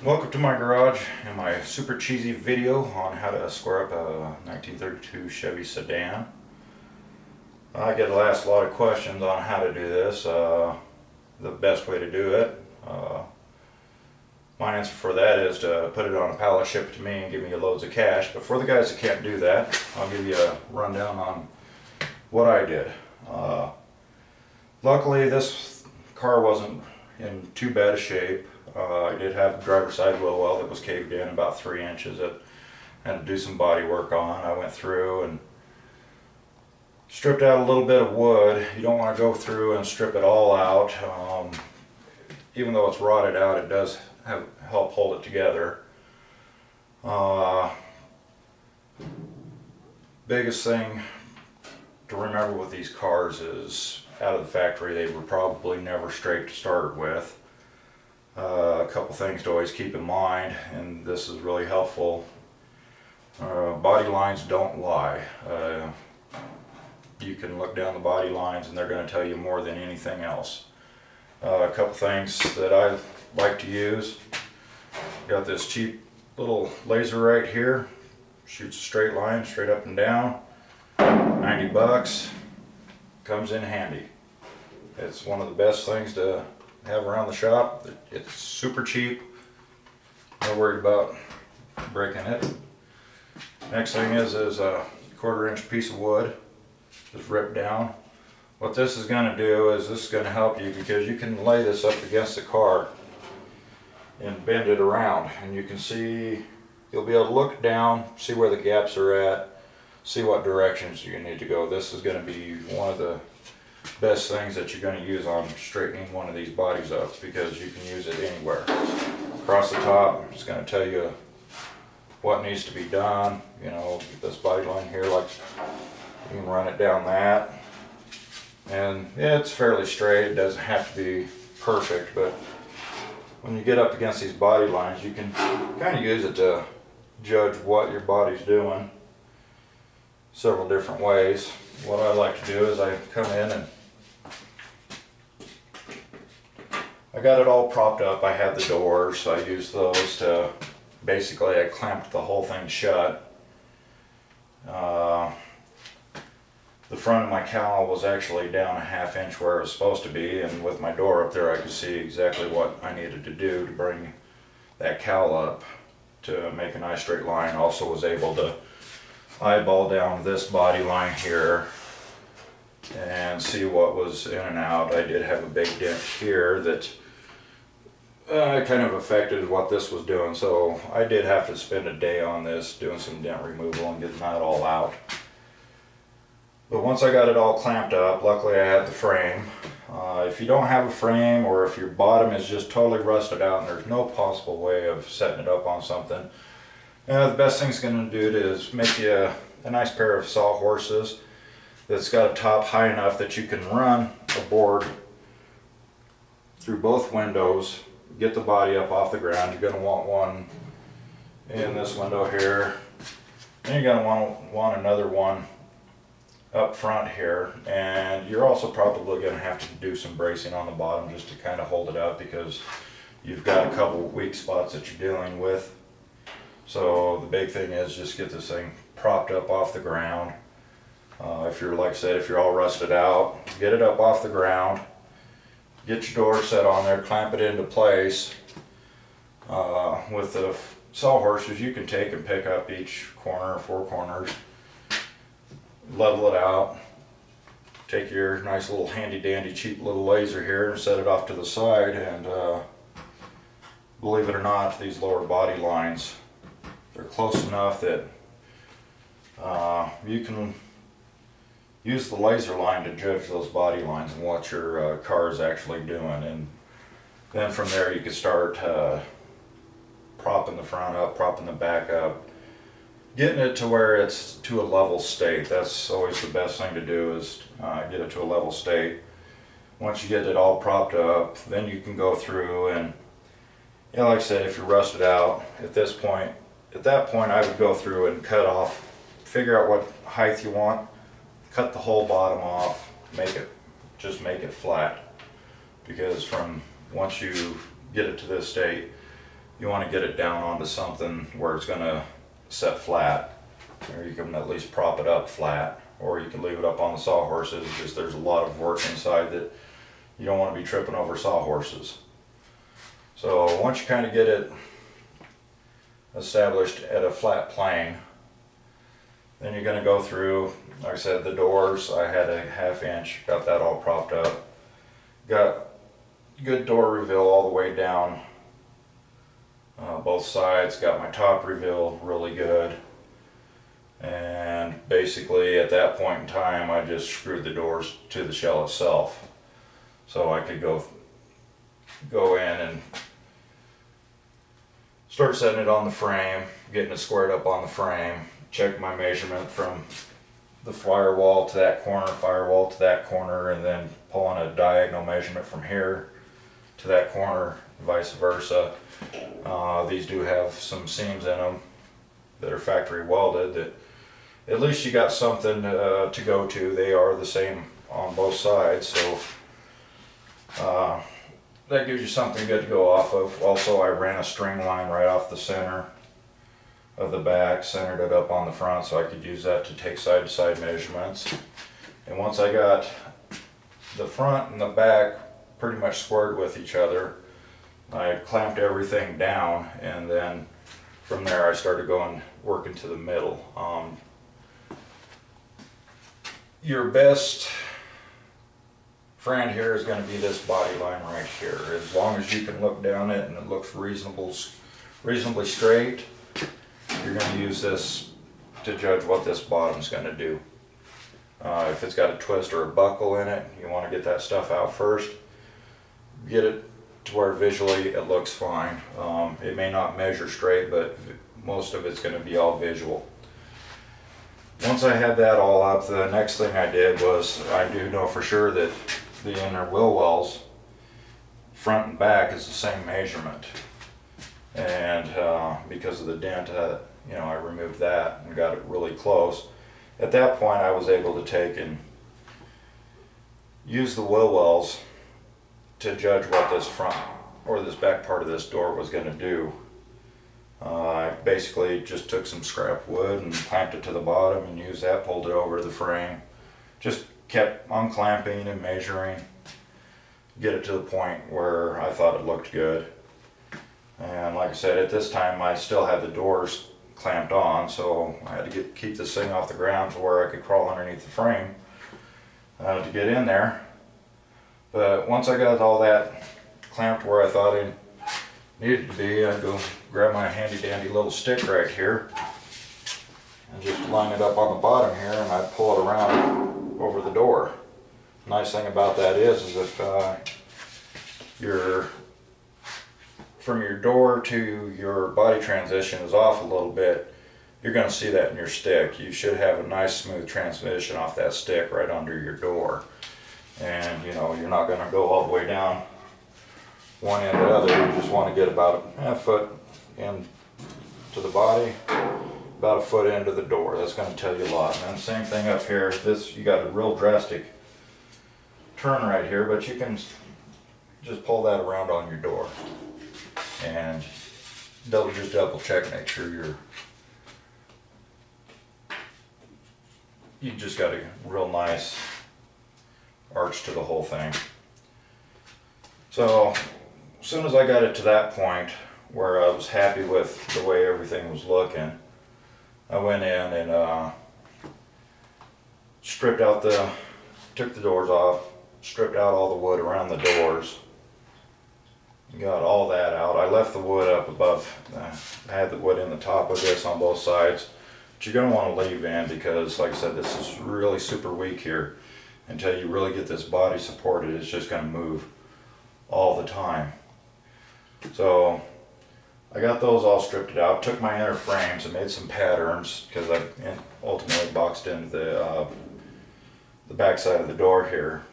Welcome to my garage and my super cheesy video on how to square up a 1932 Chevy Sedan. I get asked a lot of questions on how to do this, the best way to do it. My answer for that is to put it on a pallet, ship it to me, and give me loads of cash. But for the guys that can't do that, I'll give you a rundown on what I did. Luckily, this car wasn't in too bad a shape. I did have the driver's side wheel well that was caved in about 3 inches that I had to do some body work on. I went through and stripped out a little bit of wood. You don't want to go through and strip it all out. Even though it's rotted out, it does help hold it together. Biggest thing to remember with these cars is out of the factory they were probably never straight to start with. A couple things to always keep in mind, and this is really helpful. Body lines don't lie. You can look down the body lines and they're going to tell you more than anything else. A couple things that I like to use. Got this cheap little laser right here. Shoots a straight line, straight up and down. 90 bucks. Comes in handy. It's one of the best things to have around the shop. It's super cheap. No worried about breaking it. Next thing is a 1/4 inch piece of wood. Just ripped down. What this is going to do is this is going to help you because you can lay this up against the car and bend it around, and you can see, you'll be able to look down, see where the gaps are at, see what directions you need to go. This is going to be one of the best things that you're going to use on straightening one of these bodies up, because you can use it anywhere. Across the top, it's going to tell you what needs to be done. You know, this body line here, like, you can run it down that, and yeah, it's fairly straight. It doesn't have to be perfect, but when you get up against these body lines, you can kind of use it to judge what your body's doing several different ways. What I like to do is I come in and I got it all propped up. I had the doors, so I used those to basically, I clamped the whole thing shut. The front of my cowl was actually down a 1/2 inch where it was supposed to be, and with my door up there I could see exactly what I needed to do to bring that cowl up to make a nice straight line. Also was able to eyeball down this body line here and see what was in and out. I did have a big dent here that kind of affected what this was doing, so I did have to spend a day on this doing some dent removal and getting that all out. But once I got it all clamped up, luckily I had the frame. If you don't have a frame, or if your bottom is just totally rusted out and there's no possible way of setting it up on something, the best thing it's going to do is make you a nice pair of sawhorses that's got a top high enough that you can run a board through both windows, get the body up off the ground. You're going to want one in this window here, and you're going to want another one up front here, and you're also probably going to have to do some bracing on the bottom just to kind of hold it up, because you've got a couple weak spots that you're dealing with. So the big thing is just get this thing propped up off the ground. If you're, like I said, if you're all rusted out, get it up off the ground, get your door set on there, clamp it into place. With the sawhorses, you can take and pick up each corner, 4 corners, level it out, take your nice little handy dandy cheap little laser here and set it off to the side, and believe it or not, these lower body lines, they're close enough that you can use the laser line to judge those body lines and what your car is actually doing, and then from there you can start propping the front up, propping the back up, getting it to where it's to a level state. That's always the best thing to do, is get it to a level state. Once you get it all propped up, then you can go through and, you know, like I said, if you're rusted out at that point I would go through and cut off, figure out what height you want, cut the whole bottom off, just make it flat, because once you get it to this state, you want to get it down onto something where it's going to set flat, or you can at least prop it up flat, or you can leave it up on the sawhorses. Just there's a lot of work inside that you don't want to be tripping over sawhorses. So once you kind of get it established at a flat plane, then you're going to go through, like I said, the doors. I had a 1/2 inch, got that all propped up. Got good door reveal all the way down both sides. Got my top reveal really good. And basically at that point in time I just screwed the doors to the shell itself. So I could go in and start setting it on the frame, getting it squared up on the frame, check my measurement from the firewall to that corner, and then pulling a diagonal measurement from here to that corner, vice versa. These do have some seams in them that are factory welded, that at least you got something to go to. They are the same on both sides, so that gives you something good to go off of. Also, I ran a string line right off the center of the back, centered it up on the front so I could use that to take side-to-side measurements. And once I got the front and the back pretty much squared with each other, I clamped everything down, and then from there I started working to the middle. Your best friend here is going to be this body line right here. As long as you can look down it and it looks reasonably straight, you're going to use this to judge what this bottom's going to do. If it's got a twist or a buckle in it, you want to get that stuff out first. Get it to where visually it looks fine. It may not measure straight, but most of it's going to be all visual. Once I had that all up, the next thing I did was, I do know for sure that the inner wheel wells, front and back, is the same measurement. And because of the dent, I removed that and got it really close. At that point I was able to take and use the wheel wells to judge what this front or this back part of this door was going to do. I basically just took some scrap wood and clamped it to the bottom and used that, pulled it over to the frame. Just kept unclamping and measuring, get it to the point where I thought it looked good. And like I said, at this time I still had the doors clamped on, so I had to keep this thing off the ground to where I could crawl underneath the frame to get in there. But once I got all that clamped where I thought it needed to be, I'd go grab my handy dandy little stick right here and just line it up on the bottom here, and I'd pull it around over the door. Nice thing about that is if from your door to your body transition is off a little bit, you're going to see that in your stick. You should have a nice smooth transition off that stick right under your door. And you're not going to go all the way down one end to the other. You just want to get about a foot into the body, about a foot into the door. That's going to tell you a lot. And then same thing up here. You got a real drastic turn right here, but you can just pull that around on your door and just double check, make sure you just got a real nice arch to the whole thing. So as soon as I got it to that point where I was happy with the way everything was looking, I went in and took the doors off, stripped out all the wood around the doors, got all that out. I left the wood up above. I had the wood in the top of this on both sides, but you're going to want to leave in because, like I said, this is really super weak here. Until you really get this body supported, it's just going to move all the time. So I got those all stripped out, took my inner frames and made some patterns, because I ultimately boxed into the back side of the door here.